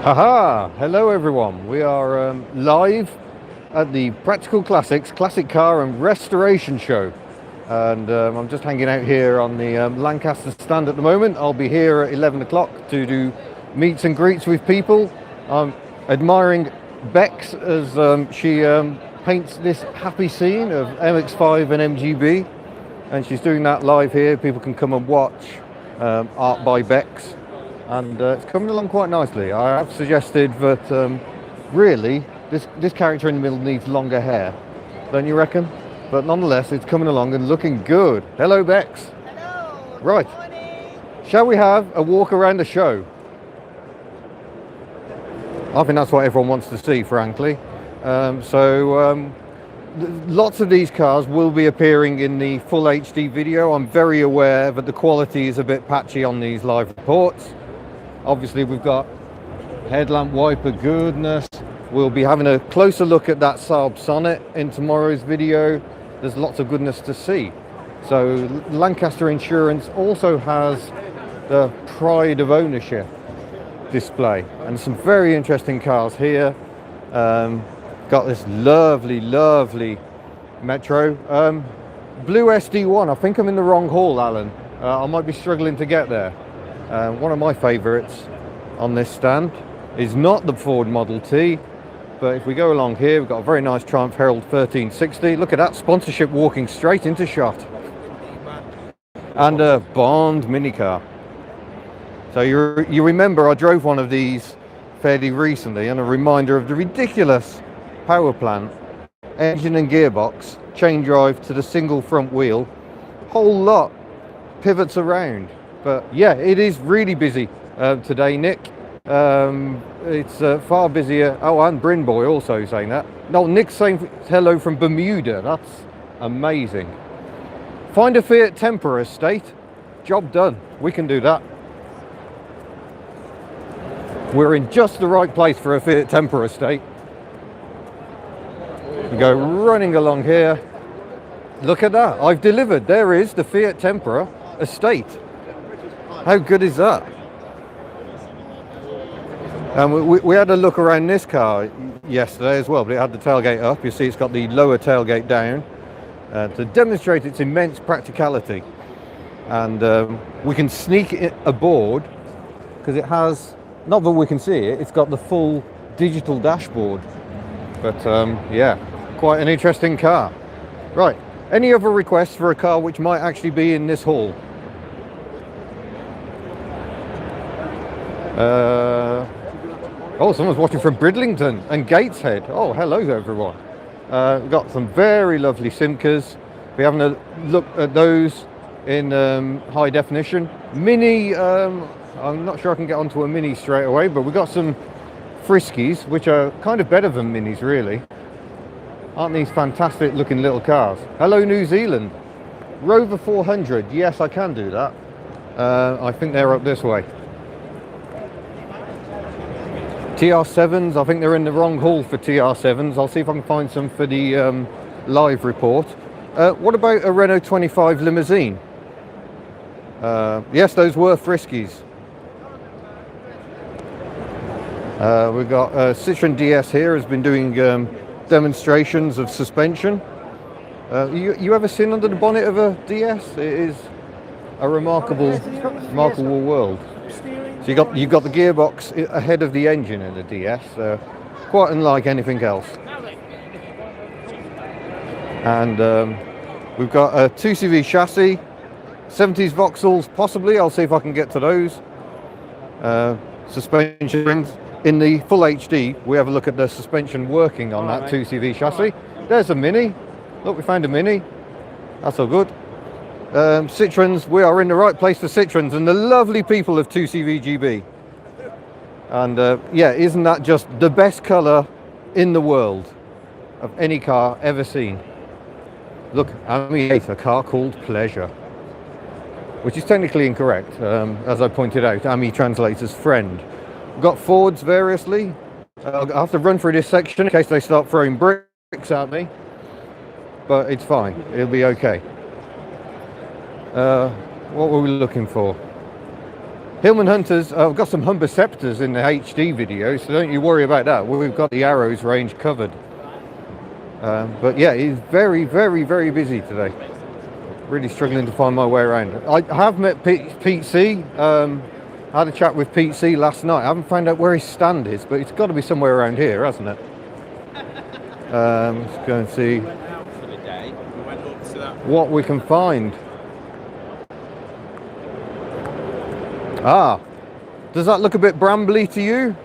Haha! Hello everyone. We are live at the Practical Classics Classic Car and Restoration Show, and I'm just hanging out here on the Lancaster stand at the moment. I'll be here at 11 o'clock to do meets and greets with people. I'm admiring Bex as she paints this happy scene of MX-5 and MGB, and she's doing that live here. People can come and watch art by Bex. And it's coming along quite nicely. I have suggested that really this character in the middle needs longer hair, don't you reckon? But nonetheless, it's coming along and looking good. Hello, Bex. Hello. Right. Good morning. Shall we have a walk around the show? I think that's what everyone wants to see, frankly. Lots of these cars will be appearing in the full HD video. I'm very aware that the quality is a bit patchy on these live reports. Obviously, we've got headlamp wiper goodness. We'll be having a closer look at that Saab Sonnet in tomorrow's video. There's lots of goodness to see. So Lancaster Insurance also has the pride of ownership display and some very interesting cars here. Got this lovely Metro. Blue SD1. I think I'm in the wrong hall, Alan. I might be struggling to get there. One of my favourites on this stand is not the Ford Model T, but if we go along here, we've got a very nice Triumph Herald 1360. Look at that sponsorship walking straight into shot. And a Bond Minicar. So you remember I drove one of these fairly recently, and a reminder of the ridiculous power plant, engine and gearbox, chain drive to the single front wheel, whole lot pivots around. But yeah, it is really busy today, Nick. It's far busier. Oh, and Brinboy also saying that. No, Nick's saying hello from Bermuda. That's amazing. Find a Fiat Tempera estate. Job done. We can do that. We're in just the right place for a Fiat Tempera estate. We go running along here. Look at that. I've delivered. There is the Fiat Tempera estate. How good is that? And we had a look around this car yesterday as well, but it had the tailgate up. You see it's got the lower tailgate down to demonstrate its immense practicality. And we can sneak it aboard because it has, not that we can see it, it's got the full digital dashboard. But yeah, quite an interesting car. Right, any other requests for a car which might actually be in this hall? Oh, someone's watching from Bridlington and Gateshead. Oh, hello everyone. We've got some very lovely Simcas. We're having a look at those in high definition. Mini, I'm not sure I can get onto a Mini straight away, but we've got some Friskies, which are kind of better than Minis, really. Aren't these fantastic looking little cars? Hello, New Zealand. Rover 400. Yes, I can do that. I think they're up this way. TR7s, I think they're in the wrong hall for TR7s. I'll see if I can find some for the live report. What about a Renault 25 limousine? Yes, those were Friskies. We've got Citroen DS here, has been doing demonstrations of suspension. You ever seen under the bonnet of a DS? It is a remarkable world. So you've got the gearbox ahead of the engine in the DS, quite unlike anything else. And we've got a 2CV chassis, 70s Vauxhalls possibly. I'll see if I can get to those. Suspension rings. In the full HD, we have a look at the suspension working on that 2CV chassis. There's a Mini. Look, we found a Mini. That's all good. Citroens, we are in the right place for Citroens and the lovely people of 2CVGB. And yeah, isn't that just the best colour in the world of any car ever seen? Look, Ami 8, a car called Pleasure, which is technically incorrect. As I pointed out, Ami translates as friend. We've got Fords variously. I'll have to run through this section in case they start throwing bricks at me, but it's fine, it'll be okay. What were we looking for? Hillman Hunters, I've got some Humber Scepters in the HD video, so don't you worry about that. We've got the Arrows range covered. But yeah, it's very, very, very busy today. Really struggling to find my way around. I have met Pete C. I had a chat with Pete C last night. I haven't found out where his stand is, but it's got to be somewhere around here, hasn't it? Let's go and see what we can find. Ah, does that look a bit brambly to you?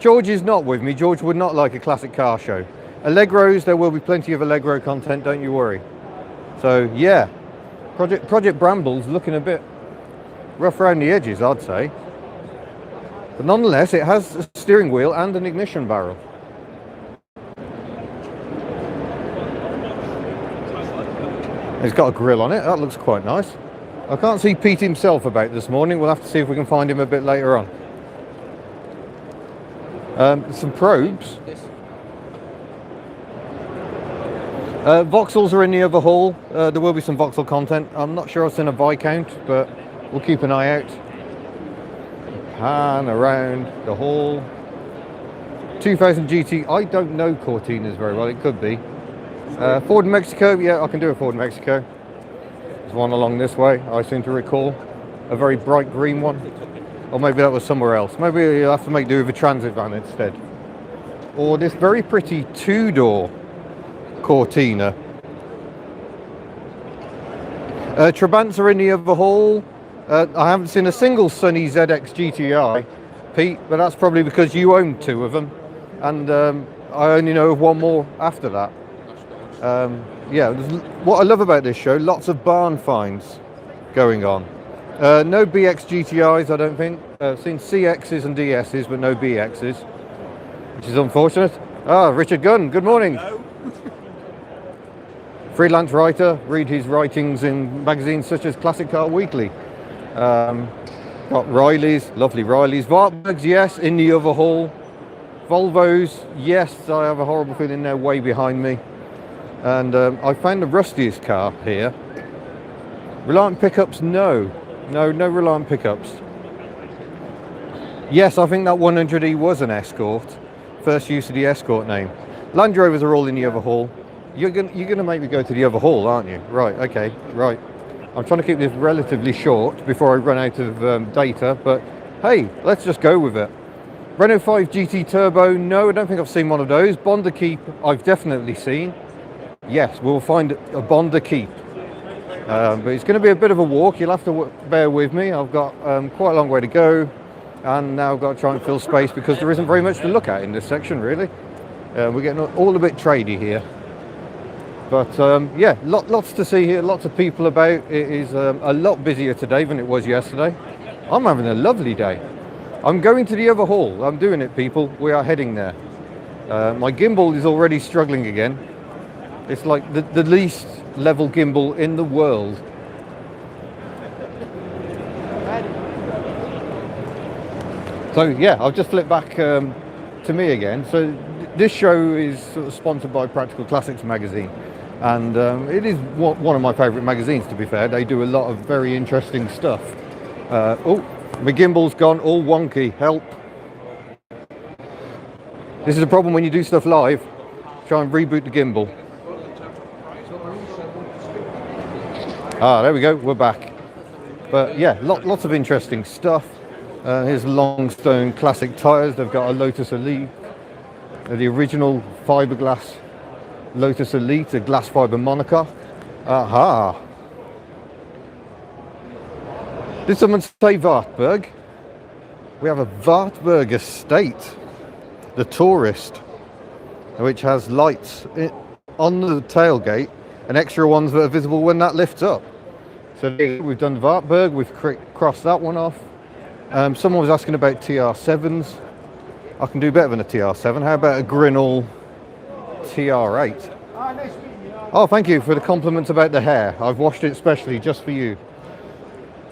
George is not with me. George would not like a classic car show. Allegros, there will be plenty of Allegro content, don't you worry. So yeah, Project Bramble's looking a bit rough around the edges, I'd say. But nonetheless, it has a steering wheel and an ignition barrel. It's got a grille on it, that looks quite nice. I can't see Pete himself about this morning. We'll have to see if we can find him a bit later on. Some probes. Vauxhalls are in the other hall. There will be some Vauxhall content. I'm not sure it's in a Viscount, but we'll keep an eye out. Pan around the hall. 2000 GT. I don't know Cortinas very well. It could be. Ford Mexico. Yeah, I can do a Ford Mexico. There's one along this way, I seem to recall. A very bright green one. Or maybe that was somewhere else. Maybe you'll have to make do with a transit van instead. Or this very pretty two-door Cortina. Trabants are in the other hall. I haven't seen a single Sunny ZX GTI, Pete, but that's probably because you own two of them. And I only know of one more after that. Yeah, what I love about this show, lots of barn finds going on. No BX GTIs, I don't think. I've seen CXs and DSs, but no BXs, which is unfortunate. Ah, Richard Gunn, good morning. Hello. Freelance writer, read his writings in magazines such as Classic Car Weekly. Got Riley's, lovely Riley's. Varberg's, yes, in the other hall. Volvos, yes, I have a horrible feeling they're way behind me. And I found the rustiest car here. Reliant pickups, no Reliant pickups. Yes, I think that 100E was an Escort. First use of the Escort name. Land Rovers are all in the other hall. You're gonna make me go to the other hall, aren't you? Right, okay, right. I'm trying to keep this relatively short before I run out of data, but hey, let's just go with it. Renault 5 GT Turbo, no, I don't think I've seen one of those. Bonder Keep, I've definitely seen. Yes, we'll find a Bonder Keep. But it's going to be a bit of a walk. You'll have to bear with me. I've got quite a long way to go. And now I've got to try and fill space because there isn't very much to look at in this section, really. We're getting all a bit tradey here. But yeah, lots to see here. Lots of people about. It is a lot busier today than it was yesterday. I'm having a lovely day. I'm going to the other hall. I'm doing it, people. We are heading there. My gimbal is already struggling again. It's like the least level gimbal in the world. So yeah, I'll just flip back to me again. So this show is sort of sponsored by Practical Classics magazine. And it is one of my favourite magazines, to be fair. They do a lot of very interesting stuff. Oh, my gimbal's gone all wonky. Help. This is a problem when you do stuff live. Try and reboot the gimbal. Ah, there we go, we're back. But yeah, lots of interesting stuff. Here's Longstone Classic tyres. They've got a Lotus Elite, the original fiberglass Lotus Elite, a glass fiber monocoque. Aha! Did someone say Wartburg? We have a Wartburg estate, the Tourist, which has lights on the tailgate and extra ones that are visible when that lifts up. So we've done Wartburg, we've crossed that one off. Someone was asking about TR7s. I can do better than a TR7. How about a Grinnell TR8? Oh, thank you for the compliments about the hair. I've washed it specially just for you.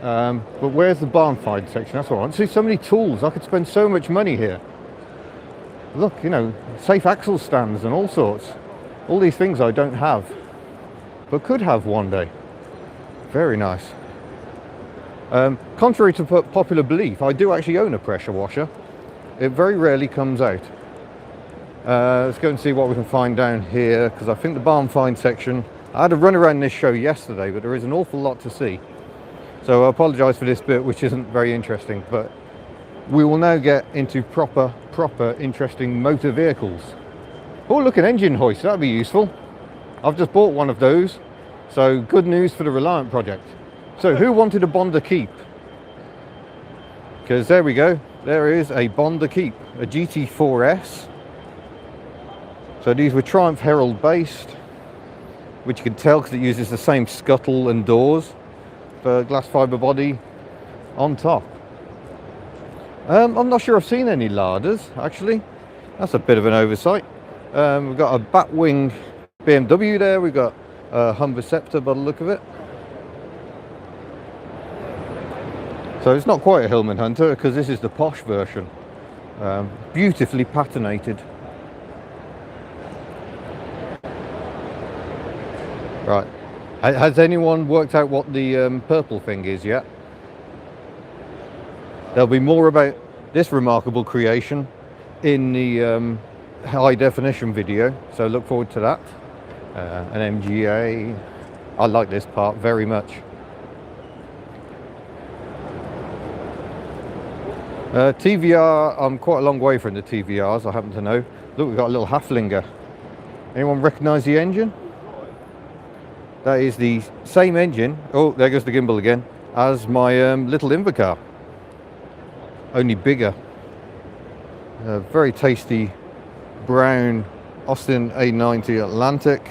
But where's the barn find section? That's what I want. See, so many tools. I could spend so much money here. Look, you know, safe axle stands and all sorts. All these things I don't have, but could have one day. Very nice. Contrary to popular belief, I do actually own a pressure washer. It very rarely comes out. Let's go and see what we can find down here, because I think the barn find section, I had a run around this show yesterday, but there is an awful lot to see. So I apologise for this bit, which isn't very interesting, but we will now get into proper interesting motor vehicles. Oh, look, an engine hoist, that'd be useful. I've just bought one of those, so good news for the Reliant project. So who wanted a Bonder Keep? Because there we go, there is a Bonder Keep, a GT4S. So these were Triumph Herald based, which you can tell because it uses the same scuttle and doors for glass fibre body on top. I'm not sure I've seen any larders, actually. That's a bit of an oversight. We've got a Batwing BMW there, we've got a Humber Scepter by the look of it. So it's not quite a Hillman Hunter because this is the posh version. Beautifully patinated. Right. Has anyone worked out what the purple thing is yet? There'll be more about this remarkable creation in the high definition video, so look forward to that. An MGA. I like this part very much. TVR, I'm quite a long way from the TVRs, I happen to know. Look, we've got a little Haflinger. Anyone recognise the engine? That is the same engine, oh, there goes the gimbal again, as my little Invacar. Only bigger. A very tasty brown Austin A90 Atlantic.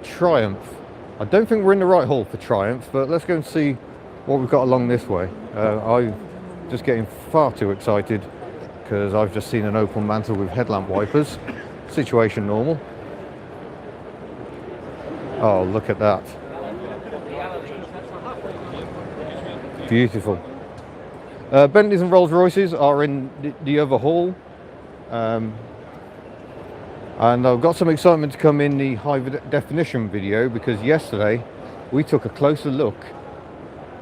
Triumph. I don't think we're in the right hall for Triumph, but let's go and see what we've got along this way. I'm just getting far too excited because I've just seen an open mantle with headlamp wipers. Situation normal. Oh, look at that. Beautiful. Bentleys and Rolls Royces are in the other hall. And I've got some excitement to come in the high definition video because yesterday we took a closer look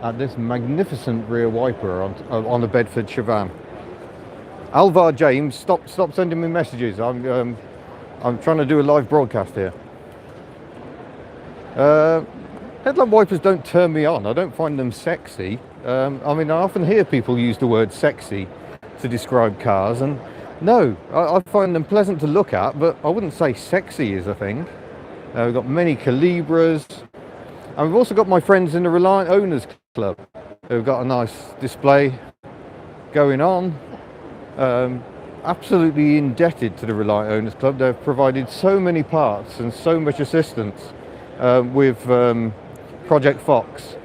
at this magnificent rear wiper on a Bedford Chavan. Alvar James, stop sending me messages. I'm trying to do a live broadcast here. Headlamp wipers don't turn me on. I don't find them sexy. I mean, I often hear people use the word sexy to describe cars, and no, I find them pleasant to look at, but I wouldn't say sexy is a thing. We've got many Calibras, and we've also got my friends in the Reliant Owners Club who've got a nice display going on. Absolutely indebted to the Reliant Owners Club. They've provided so many parts and so much assistance with Project Fox,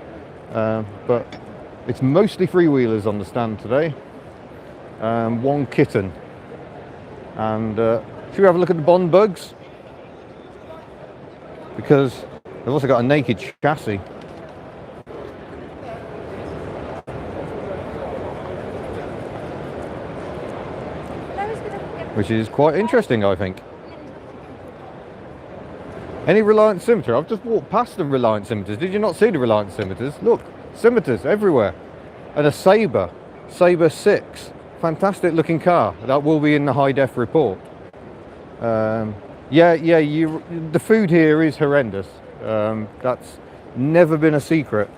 but it's mostly freewheelers on the stand today. One kitten. And should we have a look at the Bond bugs? Because they've also got a naked chassis. Which is quite interesting, I think. Any Reliant Scimitar? I've just walked past the Reliant Scimitars. Did you not see the Reliant Scimitars? Look, Scimitars everywhere. And a Sabre 6. Fantastic looking car. That will be in the high def report. The food here is horrendous. That's never been a secret.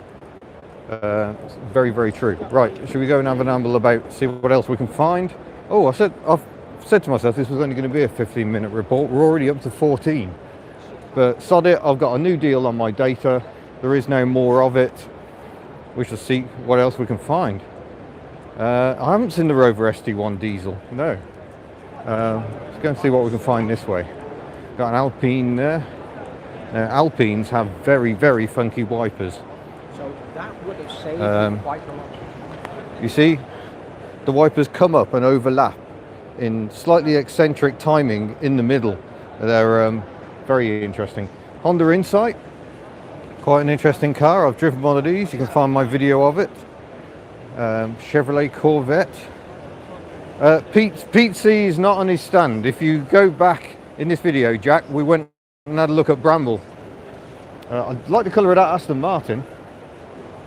It's very, very true. Right, should we go and have an amble about, see what else we can find? Oh, I've said to myself this was only going to be a 15-minute report. We're already up to 14. But sod it, I've got a new deal on my data. There is no more of it. We shall see what else we can find. I haven't seen the Rover ST1 diesel, no. Let's go and see what we can find this way. Got an Alpine there. Alpines have very, very funky wipers. So that would have saved quite a lot. You see, the wipers come up and overlap in slightly eccentric timing in the middle. They're very interesting. Honda Insight, quite an interesting car. I've driven one of these. You can find my video of it. Chevrolet Corvette. Pete C is not on his stand. If you go back in this video, Jack, we went and had a look at Bramble. I like the colour of that Aston Martin.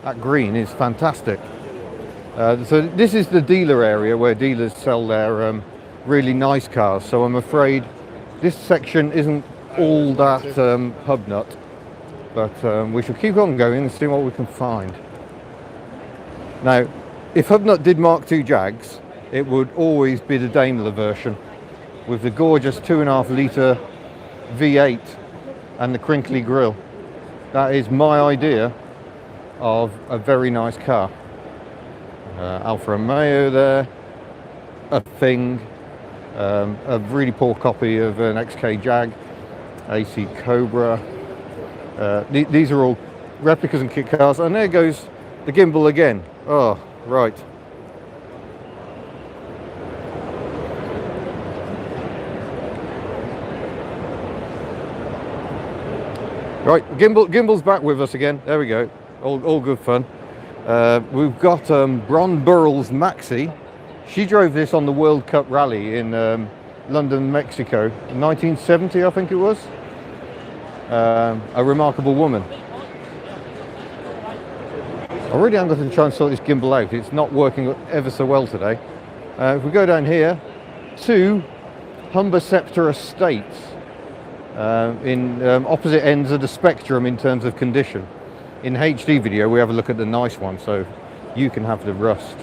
That green is fantastic. So this is the dealer area where dealers sell their really nice cars. So I'm afraid this section isn't all that hub nut, but we shall keep on going and see what we can find. Now, if Hubnut did Mark II Jags, it would always be the Daimler version with the gorgeous 2.5 litre V8 and the crinkly grille. That is my idea of a very nice car. Alfa Romeo there, a Thing, a really poor copy of an XK Jag, AC Cobra. These are all replicas and kit cars, and there goes the gimbal again. Oh, right. Right, Gimbal's back with us again. There we go. All good fun. We've got Bron Burrell's Maxi. She drove this on the World Cup rally in London, Mexico, in 1970, I think it was. A remarkable woman. I really am going to try and sort this gimbal out. It's not working ever so well today. If we go down here to Humber Scepter Estates, in opposite ends of the spectrum in terms of condition. In HD video we have a look at the nice one, so you can have the rust.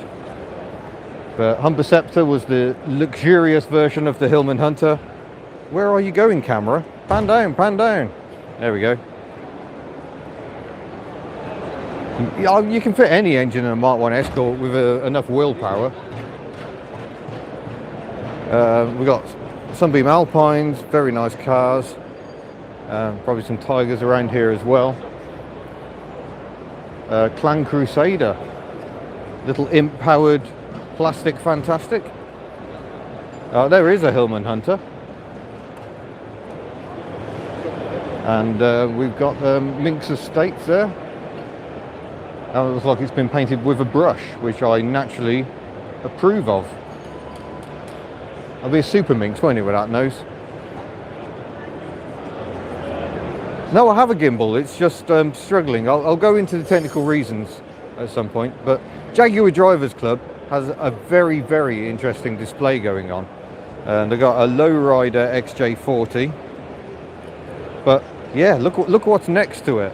But Humber Scepter was the luxurious version of the Hillman Hunter. Where are you going, camera? Pan down, pan down. There we go. You can fit any engine in a Mark 1 Escort with enough willpower. We've got Sunbeam Alpines, very nice cars. Probably some Tigers around here as well. Clan Crusader, little imp powered plastic fantastic. There is a Hillman Hunter. And we've got Minx Estates there. That looks like it's been painted with a brush, which I naturally approve of. I'll be a super minx, won't it, with that nose? No, I have a gimbal, it's just struggling. I'll go into the technical reasons at some point, but Jaguar Drivers Club has a very, very interesting display going on. And they've got a lowrider XJ40. But yeah, look what's next to it.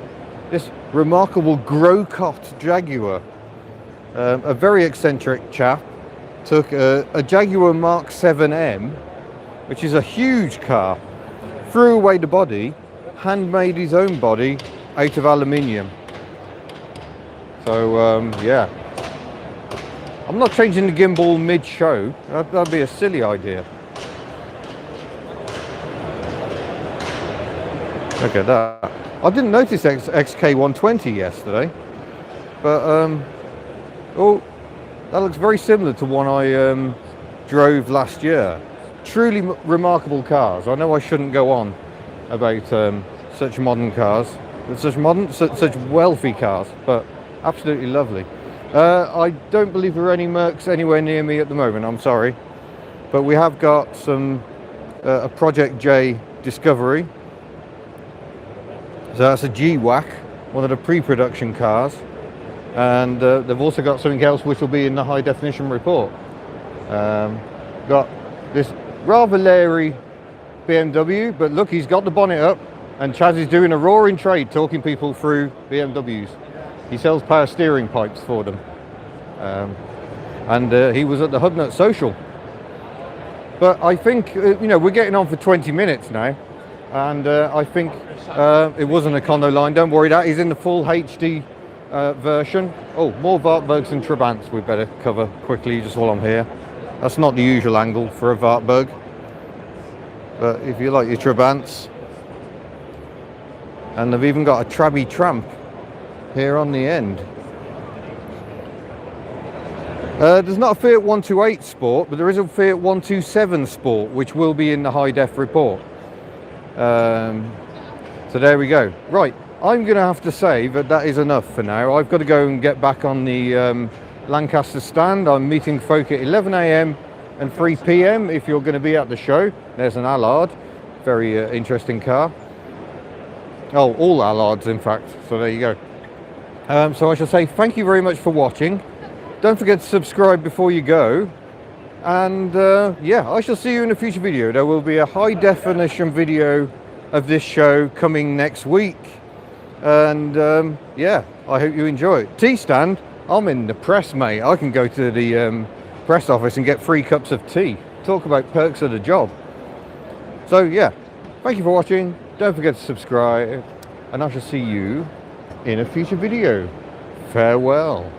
This remarkable Grocott Jaguar. A very eccentric chap took a Jaguar Mark 7M, which is a huge car, threw away the body, handmade his own body out of aluminium. So yeah, I'm not changing the gimbal mid-show. That'd be a silly idea. Look at that. I didn't notice XK120 yesterday, but oh, that looks very similar to one I drove last year. Truly remarkable cars. I know I shouldn't go on about such modern cars, such wealthy cars, but absolutely lovely. I don't believe there are any Mercs anywhere near me at the moment, I'm sorry, but we have got some a Project J Discovery. So that's a G-WAC, one of the pre-production cars, and they've also got something else which will be in the high definition report. Got this rather leery BMW, but look, he's got the bonnet up, and Chaz is doing a roaring trade talking people through BMWs. He sells power steering pipes for them, and he was at the Hubnut Social. But I think we're getting on for 20 minutes now, and I think it wasn't a Condo line. Don't worry, that is in the full HD version. Oh, more Varbergs and Trabants we better cover quickly just while I'm here. That's not the usual angle for a Varberg, but if you like your Trabants. And they've even got a Trabby Tramp here on the end. There's not a Fiat 128 Sport, but there is a Fiat 127 Sport, which will be in the high def report. So there we go. Right, I'm going to have to say that is enough for now. I've got to go and get back on the Lancaster stand. I'm meeting folk at 11 AM and 3 PM if you're going to be at the show. There's an Allard, very interesting car. Oh, all Allards in fact, so there you go. So I shall say thank you very much for watching. Don't forget to subscribe before you go. And yeah, I shall see you in a future video. There will be a high definition video of this show coming next week. And yeah, I hope you enjoy it. Tea stand, I'm in the press, mate. I can go to the press office and get 3 cups of tea. Talk about perks of the job. So yeah, thank you for watching. Don't forget to subscribe, and I shall see you in a future video. Farewell.